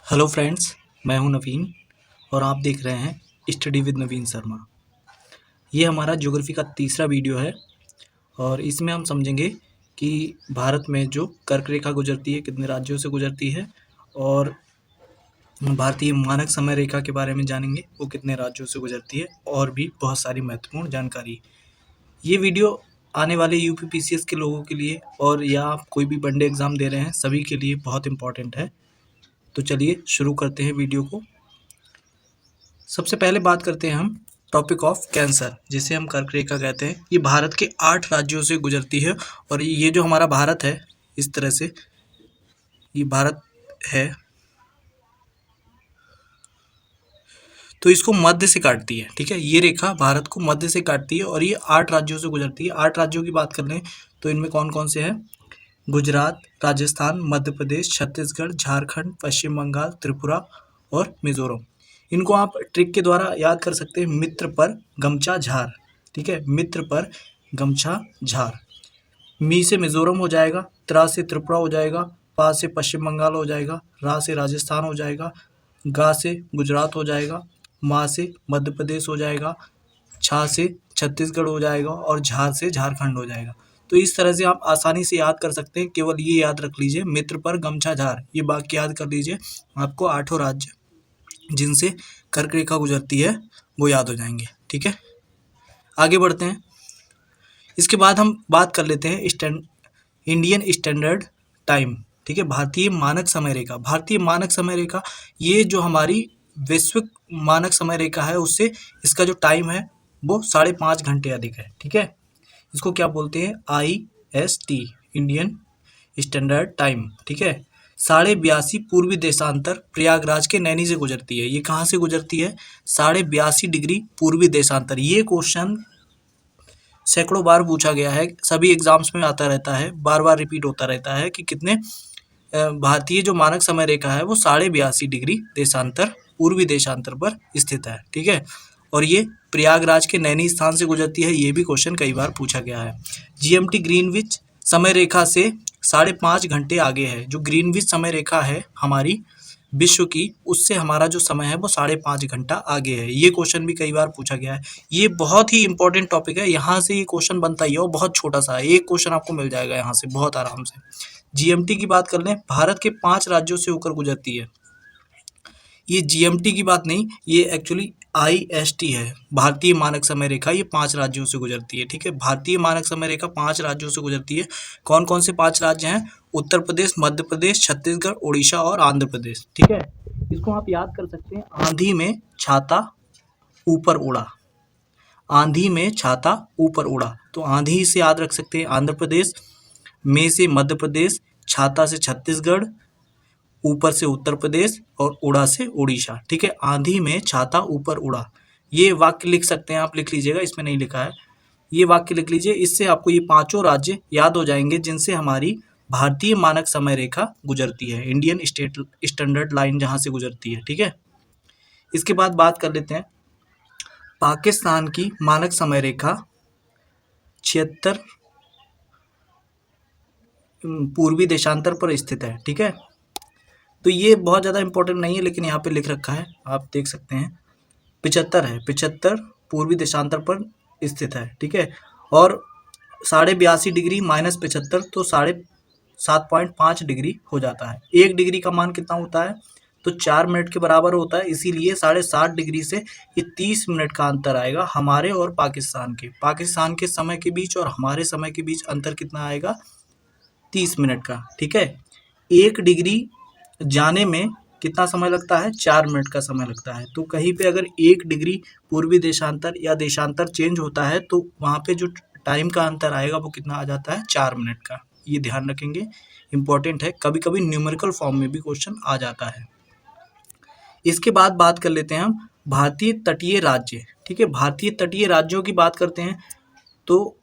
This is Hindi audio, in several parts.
हेलो फ्रेंड्स, मैं हूं नवीन और आप देख रहे हैं स्टडी विद नवीन शर्मा। ये हमारा ज्योग्राफी का तीसरा वीडियो है और इसमें हम समझेंगे कि भारत में जो कर्क रेखा गुजरती है कितने राज्यों से गुजरती है और भारतीय मानक समय रेखा के बारे में जानेंगे वो कितने राज्यों से गुजरती है और भी बहुत सारी महत्वपूर्ण जानकारी। ये वीडियो आने वाले यूपी पीसीएस के लोगों के लिए और या आप कोई भी वनडे एग्ज़ाम दे रहे हैं सभी के लिए बहुत इंपॉर्टेंट है। तो चलिए शुरू करते हैं वीडियो को। सबसे पहले बात करते हैं हम टॉपिक ऑफ कैंसर, जिसे हम कर्क रेखा कहते हैं। ये भारत के 8 राज्यों से गुजरती है और ये जो हमारा भारत है, इस तरह से ये भारत है, तो इसको मध्य से काटती है। ठीक है, ये रेखा भारत को मध्य से काटती है और ये 8 राज्यों से गुजरती है। 8 राज्यों की बात कर लें तो इनमें कौन कौन से हैं? गुजरात, राजस्थान, मध्य प्रदेश, छत्तीसगढ़, झारखंड, पश्चिम बंगाल, त्रिपुरा और मिजोरम। इनको आप ट्रिक के द्वारा याद कर सकते हैं। मित्र पर गमछा झार। ठीक है, मित्र पर गमछा झार। मी से मिजोरम हो जाएगा, त्रा से त्रिपुरा हो जाएगा, पा से पश्चिम बंगाल हो जाएगा, रा से राजस्थान हो जाएगा, गा से गुजरात हो जाएगा, मा से मध्य प्रदेश हो जाएगा, छा से छत्तीसगढ़ हो जाएगा और झार से झारखंड हो जाएगा। तो इस तरह से आप आसानी से याद कर सकते हैं। केवल ये याद रख लीजिए, मित्र पर गमछा झार, ये वाक्य याद कर लीजिए, आपको 8 राज्य जिनसे कर्क रेखा गुजरती है वो याद हो जाएंगे। ठीक है, आगे बढ़ते हैं। इसके बाद हम बात कर लेते हैं इंडियन स्टैंडर्ड टाइम। ठीक है, भारतीय मानक समय रेखा। भारतीय मानक समय रेखा ये जो हमारी वैश्विक मानक समय रेखा है उससे इसका जो टाइम है वो 5.5 घंटे अधिक है। ठीक है, इसको क्या बोलते हैं? IST, Indian standard time. ठीक है, 82.5 पूर्वी देशांतर प्रयागराज के नैनी से गुजरती है। ये कहाँ से गुजरती है? 82.5 डिग्री पूर्वी देशांतर। ये क्वेश्चन सैकड़ों बार पूछा गया है, सभी एग्जाम्स में आता रहता है, बार बार रिपीट होता रहता है कि कितने भारतीय जो मानक समय रेखा है वो 82.5 डिग्री देशांतर पूर्वी देशांतर पर स्थित है। ठीक है, और ये प्रयागराज के नैनी स्थान से गुजरती है। ये भी क्वेश्चन कई बार पूछा गया है। GMT ग्रीनविच समय रेखा से 5.5 घंटे आगे है। जो ग्रीनविच समय रेखा है हमारी विश्व की, उससे हमारा जो समय है वो 5.5 घंटा आगे है। ये क्वेश्चन भी कई बार पूछा गया है। ये बहुत ही इंपॉर्टेंट टॉपिक है, यहाँ से ये क्वेश्चन बनता ही है और बहुत छोटा सा है। एक क्वेश्चन आपको मिल जाएगा यहाँ से बहुत आराम से। GMT की बात कर लें, भारत के 5 राज्यों से होकर गुजरती है। ये GMT की बात नहीं, ये एक्चुअली IST है, भारतीय मानक समय रेखा। ये 5 राज्यों से गुजरती है। ठीक है, भारतीय मानक समय रेखा 5 राज्यों से गुजरती है। कौन कौन से 5 राज्य हैं? उत्तर प्रदेश, मध्य प्रदेश, छत्तीसगढ़, उड़ीसा और आंध्र प्रदेश। ठीक है, इसको आप याद कर सकते हैं। आंधी में छाता ऊपर उड़ा, आंधी में छाता ऊपर उड़ा, तो आंधी से याद रख सकते हैं आंध्र प्रदेश, में से मध्य प्रदेश, छाता से छत्तीसगढ़, ऊपर से उत्तर प्रदेश और उड़ा से उड़ीसा। ठीक है, आंधी में छाता ऊपर उड़ा, ये वाक्य लिख सकते हैं आप, लिख लीजिएगा, इसमें नहीं लिखा है, ये वाक्य लिख लीजिए। इससे आपको ये 5 राज्य याद हो जाएंगे जिनसे हमारी भारतीय मानक समय रेखा गुजरती है, इंडियन स्टैंडर्ड लाइन जहाँ से गुजरती है। ठीक है, इसके बाद बात कर लेते हैं पाकिस्तान की मानक समय रेखा 76 पूर्वी देशांतर पर स्थित है। ठीक है, तो ये बहुत ज़्यादा इंपॉर्टेंट नहीं है, लेकिन यहाँ पे लिख रखा है, आप देख सकते हैं। 75 है, 75 पूर्वी देशांतर पर स्थित है। ठीक है, और 82.5 डिग्री -75 तो 7.5 डिग्री हो जाता है। 1 डिग्री का मान कितना होता है? तो 4 मिनट के बराबर होता है। इसीलिए 7.5 डिग्री से ये 30 मिनट का अंतर आएगा हमारे और पाकिस्तान के। पाकिस्तान के समय के बीच और हमारे समय के बीच अंतर कितना आएगा? 30 मिनट का। ठीक है, 1 डिग्री जाने में कितना समय लगता है? 4 मिनट का समय लगता है। तो कहीं पे अगर 1 डिग्री पूर्वी देशांतर या देशांतर चेंज होता है तो वहाँ पे जो टाइम का अंतर आएगा वो कितना आ जाता है? 4 मिनट का। ये ध्यान रखेंगे, इंपॉर्टेंट है, कभी कभी न्यूमेरिकल फॉर्म में भी क्वेश्चन आ जाता है। इसके बाद बात कर लेते हैं हम भारतीय तटीय राज्य। ठीक है, भारतीय तटीय राज्यों की बात करते हैं तो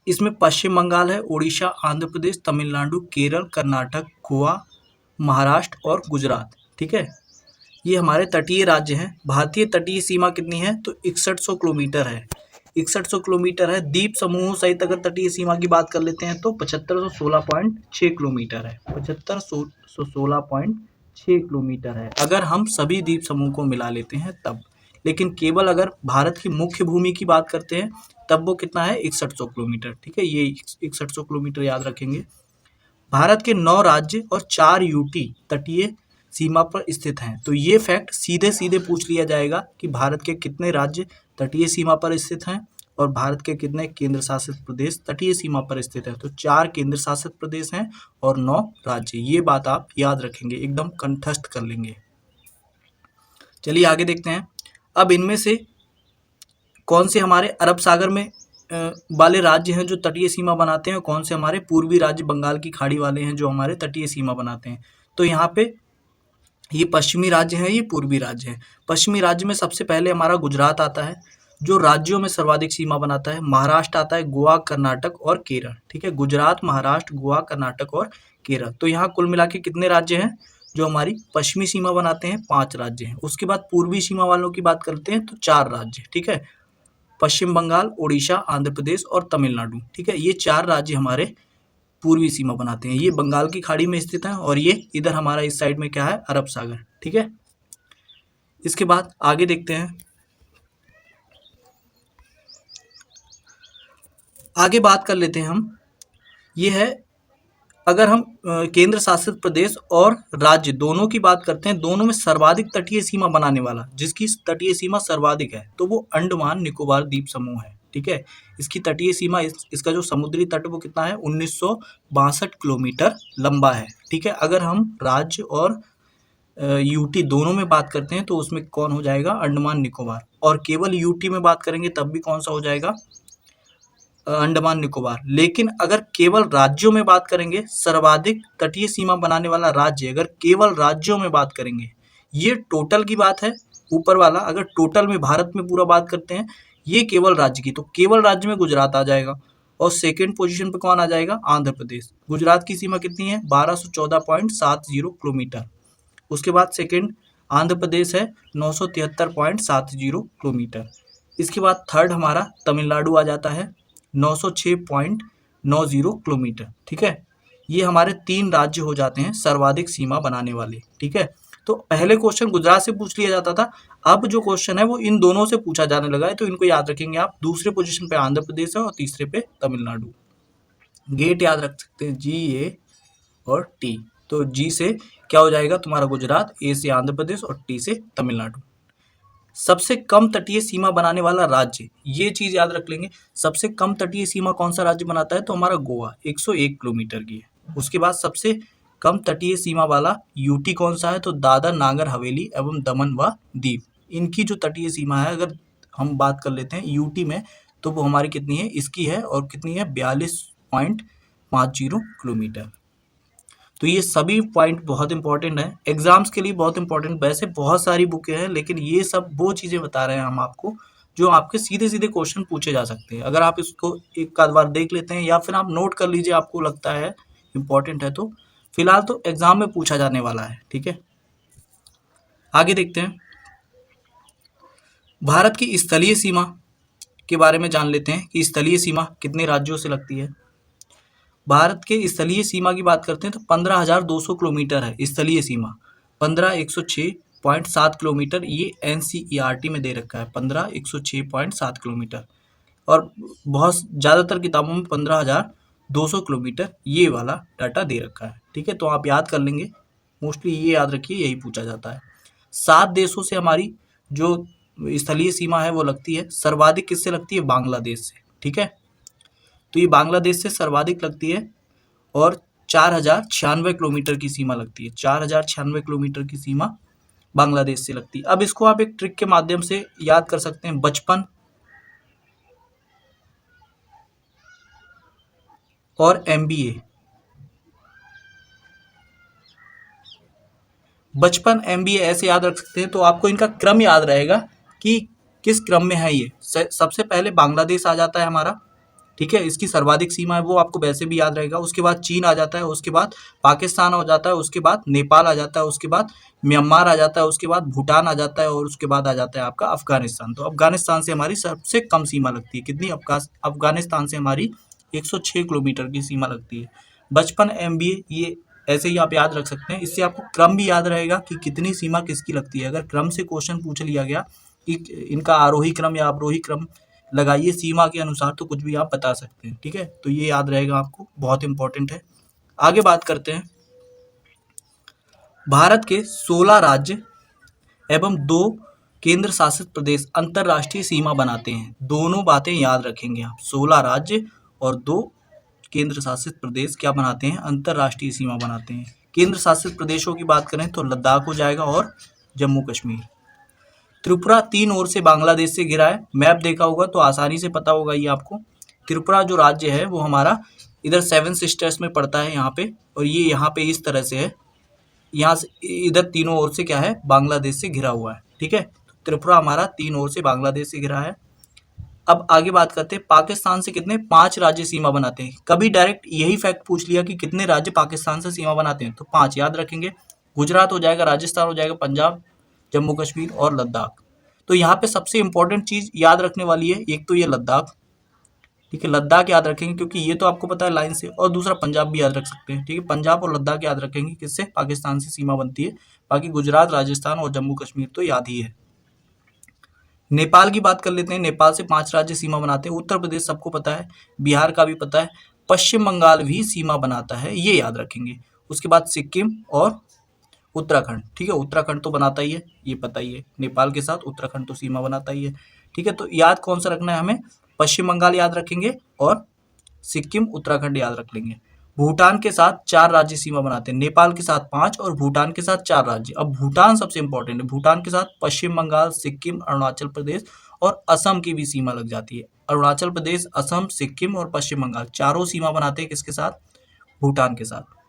इसमें पश्चिम बंगाल है, उड़ीसा, आंध्र प्रदेश, तमिलनाडु, केरल, कर्नाटक, गोवा, महाराष्ट्र और गुजरात। ठीक है, ये हमारे तटीय राज्य हैं। भारतीय तटीय सीमा कितनी है? तो 6100 किलोमीटर है, 6100 किलोमीटर है। द्वीप समूहों सहित अगर तटीय सीमा की बात कर लेते हैं तो 7516.6 किलोमीटर है, 7516.6 किलोमीटर है, अगर हम सभी द्वीप समूह को मिला लेते हैं तब। लेकिन केवल अगर भारत की मुख्य भूमि की बात करते हैं तब वो कितना है, 6100 किलोमीटर। ठीक है, ये 6100 किलोमीटर याद रखेंगे। भारत के 9 राज्य और 4 यूटी तटीय सीमा पर स्थित हैं। तो ये फैक्ट सीधे सीधे पूछ लिया जाएगा कि भारत के कितने राज्य तटीय सीमा पर स्थित हैं और भारत के कितने केंद्र शासित प्रदेश तटीय सीमा पर स्थित हैं। तो 4 केंद्र शासित प्रदेश हैं और 9 राज्य। ये बात आप याद रखेंगे, एकदम कंठस्थ कर लेंगे। चलिए आगे देखते हैं। अब इनमें से कौन से हमारे अरब सागर में वाले राज्य हैं जो तटीय सीमा बनाते हैं, और कौन से हमारे पूर्वी राज्य बंगाल की खाड़ी वाले हैं जो हमारे तटीय सीमा बनाते हैं। तो यहाँ पे ये पश्चिमी राज्य हैं, ये पूर्वी राज्य हैं। पश्चिमी राज्य में सबसे पहले हमारा गुजरात आता है जो राज्यों में सर्वाधिक सीमा बनाता है। महाराष्ट्र आता है, गोवा, कर्नाटक और केरल। ठीक है, गुजरात, महाराष्ट्र, गोवा, कर्नाटक और केरल। तो यहाँ कुल मिला के कितने राज्य हैं जो हमारी पश्चिमी सीमा बनाते हैं, 5 राज्य हैं। उसके बाद पूर्वी सीमा वालों की बात करते हैं तो 4 राज्य। ठीक है, पश्चिम बंगाल, उड़ीसा, आंध्र प्रदेश और तमिलनाडु। ठीक है, ये 4 राज्य हमारे पूर्वी सीमा बनाते हैं। ये बंगाल की खाड़ी में स्थित है और ये इधर हमारा इस साइड में क्या है, अरब सागर। ठीक है, इसके बाद आगे देखते हैं। आगे बात कर लेते हैं हम, ये है अगर हम केंद्र शासित प्रदेश और राज्य दोनों की बात करते हैं, दोनों में सर्वाधिक तटीय सीमा बनाने वाला, जिसकी तटीय सीमा सर्वाधिक है, तो वो अंडमान निकोबार द्वीप समूह है। ठीक है, इसकी तटीय सीमा इसका जो समुद्री तट वो कितना है, 1962 किलोमीटर लंबा है। ठीक है, अगर हम राज्य और यूटी दोनों में बात करते हैं तो उसमें कौन हो जाएगा, अंडमान निकोबार। और केवल यूटी में बात करेंगे तब भी कौन सा हो जाएगा, अंडमान निकोबार। लेकिन अगर केवल राज्यों में बात करेंगे, सर्वाधिक तटीय सीमा बनाने वाला राज्य, अगर केवल राज्यों में बात करेंगे, ये टोटल की बात है ऊपर वाला। अगर टोटल में भारत में पूरा बात करते हैं, ये केवल राज्य की, तो केवल राज्य में गुजरात आ जाएगा। और सेकेंड पोजीशन पे कौन आ जाएगा, आंध्र प्रदेश। गुजरात की सीमा कितनी है, 1214.70 किलोमीटर। उसके बाद सेकेंड आंध्र प्रदेश है 973.70 किलोमीटर। इसके बाद थर्ड हमारा तमिलनाडु आ जाता है 906.90 किलोमीटर। ठीक है, ये हमारे 3 राज्य हो जाते हैं सर्वाधिक सीमा बनाने वाले। ठीक है, तो पहले क्वेश्चन गुजरात से पूछ लिया जाता था, अब जो क्वेश्चन है वो इन दोनों से पूछा जाने लगा है, तो इनको याद रखेंगे आप। दूसरे पोजीशन पे आंध्र प्रदेश है और तीसरे पे तमिलनाडु। गेट याद रख सकते हैं, जी, ए और टी। तो जी से क्या हो जाएगा तुम्हारा गुजरात, ए से आंध्र प्रदेश और टी से तमिलनाडु। सबसे कम तटीय सीमा बनाने वाला राज्य, ये चीज याद रख लेंगे। सबसे कम तटीय सीमा कौन सा राज्य बनाता है, तो हमारा गोवा 101 किलोमीटर की है। उसके बाद सबसे कम तटीय सीमा वाला यूटी कौन सा है, तो दादर नागर हवेली एवं दमन व दीव। इनकी जो तटीय सीमा है अगर हम बात कर लेते हैं यूटी में, तो वो हमारी कितनी है, इसकी है और कितनी है, 42.50 किलोमीटर। तो ये सभी पॉइंट बहुत इंपॉर्टेंट हैं, एग्जाम्स के लिए बहुत इंपॉर्टेंट। वैसे बहुत सारी बुकें हैं, लेकिन ये सब वो चीज़ें बता रहे हैं हम आपको जो आपके सीधे सीधे क्वेश्चन पूछे जा सकते हैं। अगर आप इसको एक आध बार देख लेते हैं या फिर आप नोट कर लीजिए, आपको लगता है इंपॉर्टेंट है, तो फिलहाल तो एग्जाम में पूछा जाने वाला है। ठीक है, आगे देखते हैं। भारत की स्थलीय सीमा के बारे में जान लेते हैं कि स्थलीय सीमा कितने राज्यों से लगती है। भारत के स्थलीय सीमा की बात करते हैं तो 15,200 किलोमीटर है स्थलीय सीमा। 15,106.7 किलोमीटर ये एनसीईआरटी में दे रखा है, 15,106.7 किलोमीटर। और बहुत ज़्यादातर किताबों में 15,200 किलोमीटर ये वाला डाटा दे रखा है। ठीक है, तो आप याद कर लेंगे, मोस्टली ये याद रखिए, यही पूछा जाता है। 7 देशों से हमारी जो स्थलीय सीमा है वो लगती है। सर्वाधिक किससे लगती है, बांग्लादेश से। ठीक है, तो ये बांग्लादेश से सर्वाधिक लगती है और 4,096 किलोमीटर की सीमा लगती है। 4,096 किलोमीटर की सीमा बांग्लादेश से लगती है। अब इसको आप एक ट्रिक के माध्यम से याद कर सकते हैं। बचपन और एमबीए, बचपन एमबीए ऐसे याद रख सकते हैं, तो आपको इनका क्रम याद रहेगा कि किस क्रम में है ये। सबसे पहले बांग्लादेश आ जाता है हमारा। ठीक है, इसकी सर्वाधिक सीमा है, वो आपको वैसे भी याद रहेगा। उसके बाद चीन आ जाता है, उसके बाद पाकिस्तान हो जाता है, उसके बाद नेपाल आ जाता है, उसके बाद म्यांमार आ जाता है, उसके बाद भूटान आ जाता है और उसके बाद आ जाता है आपका अफगानिस्तान। तो अफगानिस्तान से हमारी सबसे कम सीमा लगती है, कितनी, अफगानिस्तान से हमारी 106 किलोमीटर की सीमा लगती है। बचपन एमबीए ये ऐसे ही आप याद रख सकते हैं। इससे आपको क्रम भी याद रहेगा कि कितनी सीमा किसकी लगती है। अगर क्रम से क्वेश्चन पूछ लिया गया कि इनका आरोही क्रम या अवरोही क्रम लगाइए सीमा के अनुसार, तो कुछ भी आप बता सकते हैं। ठीक है, तो ये याद रहेगा आपको, बहुत इंपॉर्टेंट है। आगे बात करते हैं। भारत के 16 राज्य एवं 2 केंद्र शासित प्रदेश अंतरराष्ट्रीय सीमा बनाते हैं। दोनों बातें याद रखेंगे आप। 16 राज्य और 2 केंद्र शासित प्रदेश क्या बनाते हैं? अंतरराष्ट्रीय सीमा बनाते हैं। केंद्र शासित प्रदेशों की बात करें तो लद्दाख हो जाएगा और जम्मू कश्मीर। त्रिपुरा 3 ओर से बांग्लादेश से घिरा है। मैप देखा होगा तो आसानी से पता होगा ये आपको। त्रिपुरा जो राज्य है वो हमारा इधर 7 सिस्टर्स में पड़ता है यहाँ पे, और ये यहाँ पे इस तरह से है। यहाँ से इधर तीनों ओर से क्या है? बांग्लादेश से घिरा हुआ है। ठीक है, तो त्रिपुरा हमारा 3 ओर से बांग्लादेश से घिरा है। अब आगे बात करते हैं, पाकिस्तान से कितने? 5 राज्य सीमा बनाते हैं। कभी डायरेक्ट यही फैक्ट पूछ लिया कि कितने राज्य पाकिस्तान से सीमा बनाते हैं, तो 5 याद रखेंगे। गुजरात हो जाएगा, राजस्थान हो जाएगा, पंजाब, जम्मू कश्मीर और लद्दाख। तो यहाँ पे सबसे इंपॉर्टेंट चीज याद रखने वाली है, एक तो ये लद्दाख, ठीक है, लद्दाख याद रखेंगे क्योंकि ये तो आपको पता है लाइन से, और दूसरा पंजाब भी याद रख सकते हैं। ठीक है, पंजाब और लद्दाख याद रखेंगे, किससे? पाकिस्तान से सीमा बनती है। बाकी गुजरात, राजस्थान और जम्मू कश्मीर तो याद ही है। नेपाल की बात कर लेते हैं। नेपाल से 5 राज्य सीमा बनाते हैं। उत्तर प्रदेश सबको पता है, बिहार का भी पता है, पश्चिम बंगाल भी सीमा बनाता है, ये याद रखेंगे। उसके बाद सिक्किम और उत्तराखंड। ठीक है, उत्तराखंड तो बनाता ही है, ये पता ही है। नेपाल के साथ उत्तराखंड तो सीमा बनाता ही है। ठीक है, तो याद कौन सा रखना है हमें? पश्चिम बंगाल याद रखेंगे और सिक्किम, उत्तराखंड याद रख लेंगे। भूटान के साथ 4 राज्य सीमा बनाते हैं। नेपाल के साथ 5 और भूटान के साथ 4 राज्य। अब भूटान सबसे इंपॉर्टेंट है। भूटान के साथ पश्चिम बंगाल, सिक्किम, अरुणाचल प्रदेश और असम की भी सीमा लग जाती है। अरुणाचल प्रदेश, असम, सिक्किम और पश्चिम बंगाल चारों सीमा बनाते हैं किसके साथ? भूटान के साथ।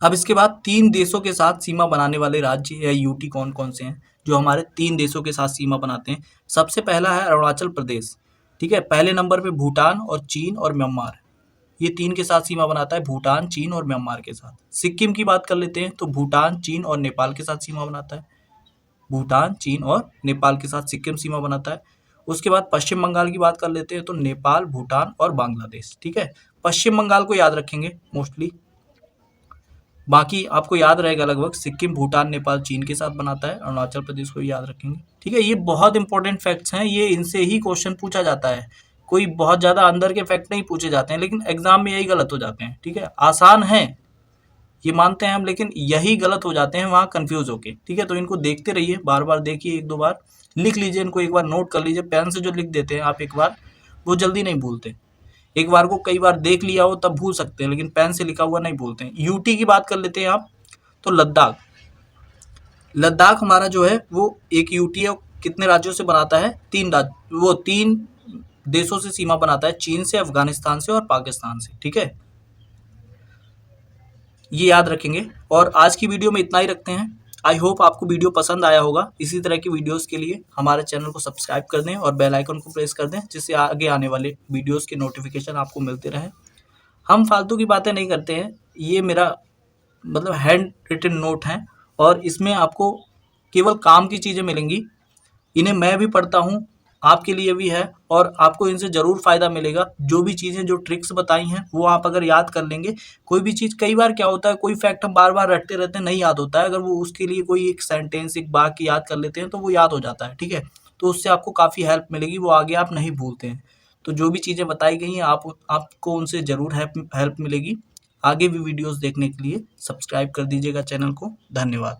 अब इसके बाद 3 देशों के साथ सीमा बनाने वाले राज्य या यूटी कौन कौन से हैं जो हमारे 3 देशों के साथ सीमा बनाते हैं? सबसे पहला है अरुणाचल प्रदेश। ठीक है, पहले नंबर पे भूटान और चीन और म्यांमार, ये 3 के साथ सीमा बनाता है, भूटान, चीन और म्यांमार के साथ। सिक्किम की बात कर लेते हैं तो भूटान, चीन और नेपाल के साथ सीमा बनाता है। भूटान, चीन और नेपाल के साथ सिक्किम सीमा बनाता है। उसके बाद पश्चिम बंगाल की बात कर लेते हैं तो नेपाल, भूटान और बांग्लादेश। ठीक है, पश्चिम बंगाल को याद रखेंगे मोस्टली, बाकी आपको याद रहेगा लगभग। सिक्किम, भूटान, नेपाल, चीन के साथ बनाता है। अरुणाचल प्रदेश को भी याद रखेंगे। ठीक है, ये बहुत इंपॉर्टेंट फैक्ट्स हैं, ये इनसे ही क्वेश्चन पूछा जाता है। कोई बहुत ज्यादा अंदर के फैक्ट नहीं पूछे जाते हैं, लेकिन एग्जाम में यही गलत हो जाते हैं। ठीक है, आसान है ये मानते हैं हम, लेकिन यही गलत हो जाते हैं वहाँ कंफ्यूज होके। ठीक है, तो इनको देखते रहिए, बार बार देखिए, 1-2 बार लिख लीजिए, इनको एक बार नोट कर लीजिए। पेन से जो लिख देते हैं आप एक बार, वो जल्दी नहीं भूलते। एक बार को कई बार देख लिया हो तब भूल सकते हैं, लेकिन पेन से लिखा हुआ नहीं भूलते हैं। यूटी की बात कर लेते हैं आप, तो लद्दाख। लद्दाख हमारा जो है वो एक यूटी है, कितने राज्यों से बनाता है? 3 राज्य, वो 3 देशों से सीमा बनाता है, चीन से, अफगानिस्तान से और पाकिस्तान से। ठीक है, ये याद रखेंगे। और आज की वीडियो में इतना ही रखते हैं। आई होप आपको वीडियो पसंद आया होगा। इसी तरह की वीडियोस के लिए हमारे चैनल को सब्सक्राइब कर दें और बेल आइकन को प्रेस कर दें, जिससे आगे आने वाले वीडियोस के नोटिफिकेशन आपको मिलते रहें। हम फालतू की बातें नहीं करते हैं, ये मेरा मतलब हैंड रिटन नोट हैं, और इसमें आपको केवल काम की चीज़ें मिलेंगी। इन्हें मैं भी पढ़ता हूँ, आपके लिए भी है, और आपको इनसे ज़रूर फ़ायदा मिलेगा। जो भी चीज़ें, जो ट्रिक्स बताई हैं, वो आप अगर याद कर लेंगे, कोई भी चीज़, कई बार क्या होता है, कोई फैक्ट हम बार बार रटते रहते हैं, नहीं याद होता है। अगर वो उसके लिए कोई एक सेंटेंस, एक वाक्य याद कर लेते हैं तो वो याद हो जाता है। ठीक है, तो उससे आपको काफ़ी हेल्प मिलेगी, वो आगे आप नहीं भूलते हैं। तो जो भी चीज़ें बताई गई हैं, आपको उनसे ज़रूर हेल्प मिलेगी। आगे भी वीडियोज़ देखने के लिए सब्सक्राइब कर दीजिएगा चैनल को। धन्यवाद।